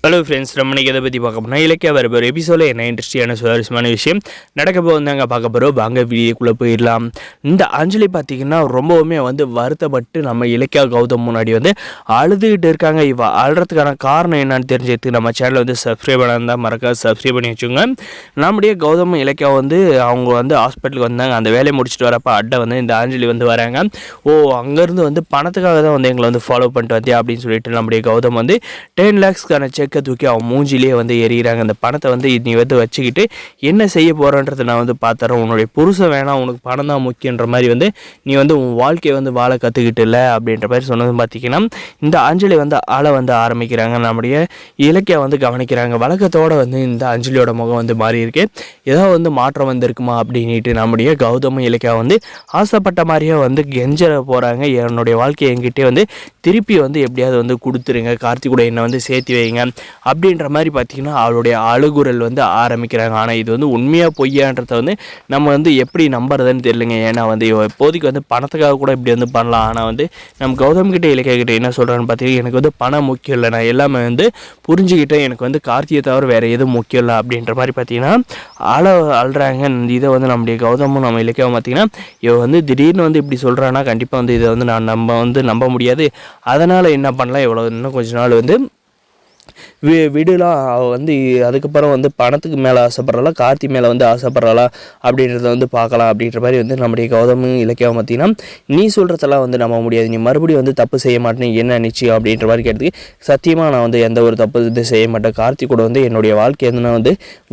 Hello friends, நம்ம இன்றைக்கி எதை பற்றி பார்க்க போனால் இலக்கிய வரப்போகிற எபிசோடில் என்ன இன்ட்ரெஸ்டியான சுவாரஸ்யமான விஷயம் நடக்க போகுதாங்க பார்க்க போகிறோம். வாங்க வீடியோக்குள்ளே போயிடலாம். இந்த அஞ்சலி பார்த்திங்கன்னா ரொம்பவுமே வருத்தப்பட்டு நம்ம இலக்கியா கௌதம் முன்னாடி அழுதுகிட்டு இருக்காங்க. இவ அழுறதுக்கான காரணம் என்னன்னு தெரிஞ்சதுக்கு நம்ம சேனலை சப்ஸ்கிரைப் பண்ணால் மறக்காது சப்ஸ்கிரைப் பண்ணி வச்சுங்க. நம்முடைய கௌதம் இலக்கியா அவங்க ஹாஸ்பிட்டலுக்கு வந்தாங்க. அந்த வேலையை முடிச்சுட்டு வரப்போ அட்டை இந்த அஞ்சலி வராங்க. அங்கேருந்து பணத்துக்காக தான் எங்களை ஃபாலோ பண்ணிட்டு வந்தியா அப்படின்னு சொல்லிட்டு நம்முடைய கௌதம் 10 lakhsக்கான செக் தூக்கி அவன் மூஞ்சிலே எறிகிறாங்க. அந்த பணத்தை நீ வச்சுக்கிட்டு என்ன செய்ய போறன்றதை நான் பார்த்துறேன். உன்னுடைய புருஷன் வேணாம், உனக்கு பணம் தான் முக்கியன்ற மாதிரி நீ உன் வாழ்க்கையை வாழ கற்றுக்கிட்டு இல்லை அப்படின்ற மாதிரி சொன்னது பார்த்திங்கன்னா இந்த அஞ்சலி ஆள ஆரம்பிக்கிறாங்க. நம்முடைய இலக்கிய கவனிக்கிறாங்க. வழக்கத்தோடு இந்த அஞ்சலியோட முகம் மாறி இருக்கு. ஏதோ மாற்றம் வந்திருக்குமா அப்படின்ட்டு நம்முடைய கௌதமும் இலக்கியா ஆசைப்பட்ட மாதிரியே கெஞ்ச போகிறாங்க. என்னுடைய வாழ்க்கையை என்கிட்டே திருப்பி எப்படியாவது கொடுத்துருங்க, கார்த்திக் கூட என்னை சேர்த்து வைங்க அப்படின்ற மாதிரி பார்த்திங்கன்னா அவளுடைய அழுகுரல் ஆரம்பிக்கிறாங்க. ஆனால் இது உண்மையாக பொய்யான்றதை நம்ம எப்படி நம்புறதுன்னு தெரியலைங்க. ஏன்னா இப்போதைக்கு பணத்துக்காக கூட இப்படி பண்ணலாம். ஆனால் நம்ம கௌதம் கிட்டே இலக்கிய கிட்டே என்ன சொல்கிறான்னு பார்த்தீங்கன்னா எனக்கு பணம் முக்கியம் இல்லை, நான் எல்லாமே புரிஞ்சுக்கிட்டேன், எனக்கு கார்த்தியை தவிர வேறு எதுவும் முக்கியம் இல்லை அப்படின்ற மாதிரி பார்த்தீங்கன்னா அழுறாங்க. இதை நம்முடைய கௌதமும் நம்ம இலக்கியம் பார்த்திங்கன்னா இவ திடீர்னு இப்படி சொல்கிறான்னா கண்டிப்பாக இதை நான் நம்ப முடியாது. அதனால் என்ன பண்ணலாம், இவ்வளோ இன்னும் கொஞ்ச நாள் விடலாம். அவள் அதுக்கப்புறம் பணத்துக்கு மேலே ஆசைப்பட்றாளா, கார்த்தி மேலே ஆசைப்பட்றாளா அப்படின்றத பார்க்கலாம் அப்படின்ற மாதிரி நம்முடைய கௌதமும் இலக்கியம் பார்த்திங்கன்னா நீ சொல்கிறதெல்லாம் நம்ப முடியாது, நீ மறுபடியும் தப்பு செய்ய மாட்டேன்னு என்ன நிச்சயம் அப்படின்ற மாதிரி கேட்டதுக்கு சத்தியமாக நான் எந்த ஒரு தப்பு செய்ய மாட்டேன், கார்த்தி கூட என்னுடைய வாழ்க்கையை நான்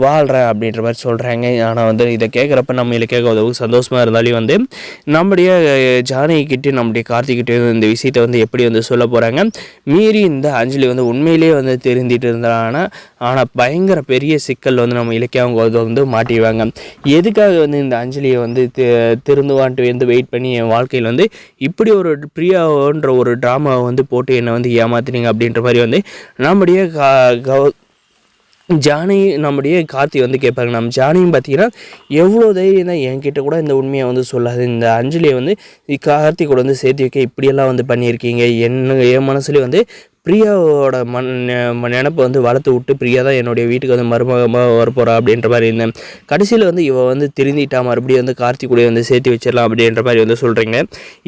வாழ்கிறேன் அப்படின்ற மாதிரி சொல்கிறாங்க. ஆனால் இதை கேட்குறப்ப நம்ம இலக்கிய கௌதமுக்கு சந்தோஷமாக இருந்தாலும் நம்முடைய ஜானகிக்கிட்டே நம்முடைய கார்த்திக்கிட்டே இந்த விஷயத்தை எப்படி சொல்ல போகிறாங்க. மீறி இந்த அஞ்சலி உண்மையிலேயே தெரிஞ்சிட்டு இருந்தாங்கன்னா ஆனால் பயங்கர பெரிய சிக்கல் நம்ம இலக்கியாவும் மாட்டிடுவாங்க. எதுக்காக இந்த அஞ்சலியை திருந்துவான்ட்டு வெயிட் பண்ணி என் வாழ்க்கையில் இப்படி ஒரு பிரியான்ற ஒரு ட்ராமாவை போட்டு என்னை ஏமாத்துனீங்க அப்படின்ற மாதிரி நம்முடைய ஜானி நம்முடைய கார்த்தி கேட்பாங்க. நம்ம ஜானியும் பார்த்தீங்கன்னா எவ்வளோ தைரியம் தான் என்கிட்ட கூட இந்த உண்மையை சொல்லாது, இந்த அஞ்சலியை கார்த்தி கூட சேர்த்து வைக்க இப்படியெல்லாம் பண்ணியிருக்கீங்க. என் மனசுலேயே பிரியாவோட நினப்பை வளர்த்து விட்டு பிரியா தான் என்னுடைய வீட்டுக்கு மருமகமாக வரப்போகிறா அப்படின்ற மாதிரி இருந்தேன். கடைசியில் இவ திருந்திட்டா, மறுபடியும் கார்த்தி கூட சேர்த்து வச்சிடலாம் அப்படின்ற மாதிரி சொல்கிறீங்க.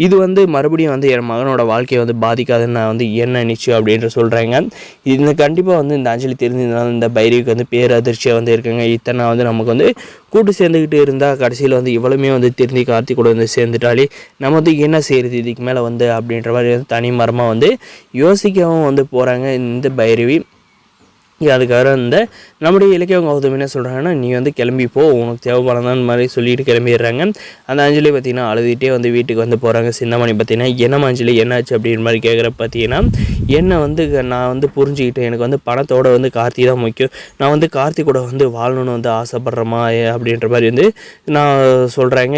இது மறுபடியும் என் மகனோட வாழ்க்கையை பாதிக்காதுன்னு நான் என்ன நிச்சயம் அப்படின்ற சொல்கிறேங்க. இது கண்டிப்பாக இந்த அஞ்சலி தெரிஞ்சிருந்தாலும் இந்த பைரவிக்கு பேரதிர்ச்சியாக இருக்குங்க. இத்தனை நமக்கு கூட்டு சேர்ந்துக்கிட்டு இருந்தால் கடைசியில் இவ்வளவுமே திருந்தி கார்த்தி கூட சேர்ந்துட்டாலே நம்ம என்ன செய்கிறது இதுக்கு மேலே அப்படின்ற மாதிரி தனி மரமாக யோசிக்கவும் போகிறாங்க இந்த பைரவி. அதுக்காக நம்முடைய இலக்கியம் கௌதம் என்ன சொல்கிறாங்கன்னா நீ கிளம்பி போ, உனக்கு தேவைப்படாதான் மாதிரி சொல்லிட்டு கிளம்பிடுறாங்க. அந்த அஞ்சலி பார்த்திங்கன்னா அழுதுகிட்டே வீட்டுக்கு போகிறாங்க. சின்னமணி பார்த்திங்கன்னா என்ன அஞ்சலி என்னாச்சு அப்படின்ற மாதிரி கேட்குற பார்த்தீங்கன்னா என்ன நான் புரிஞ்சுக்கிட்டேன், எனக்கு பணத்தோட கார்த்தி தான் முக்கியம், நான் கார்த்தி கூட வாழணும்னு ஆசைப்பட்றேமா அப்படின்ற மாதிரி நான் சொல்கிறாங்க.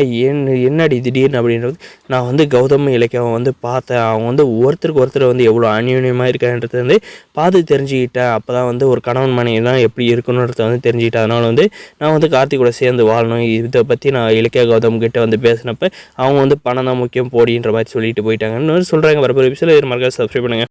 என்னடி திடீர்னு அப்படின்றது நான் கௌதம் இலக்கியம் பார்த்தேன். அவங்க ஒருத்தருக்கு ஒருத்தர் எவ்வளோ அந்யோன்யமாக இருக்கான்றது பார்த்து தெரிஞ்சுக்கிட்டேன். அப்போ தான் ஒரு கணவன் மனைவிலாம் எப்படி இருக்கணுன்றத தெரிஞ்சுக்கிட்டேன். அதனால் நான் கார்த்தி கூட சேர்ந்து வாழணும். இதை பற்றி நான் இலக்கிய கௌதம் கிட்ட பேசினப்ப அவங்க பணம் தான் முக்கியம் போடின்ற மாதிரி சொல்லிட்டு போயிட்டாங்கன்னு சொல்கிறாங்க. வரப்போ எபிசோட் மறக்காம சப்ஸ்கிரைப் பண்ணுங்கள்.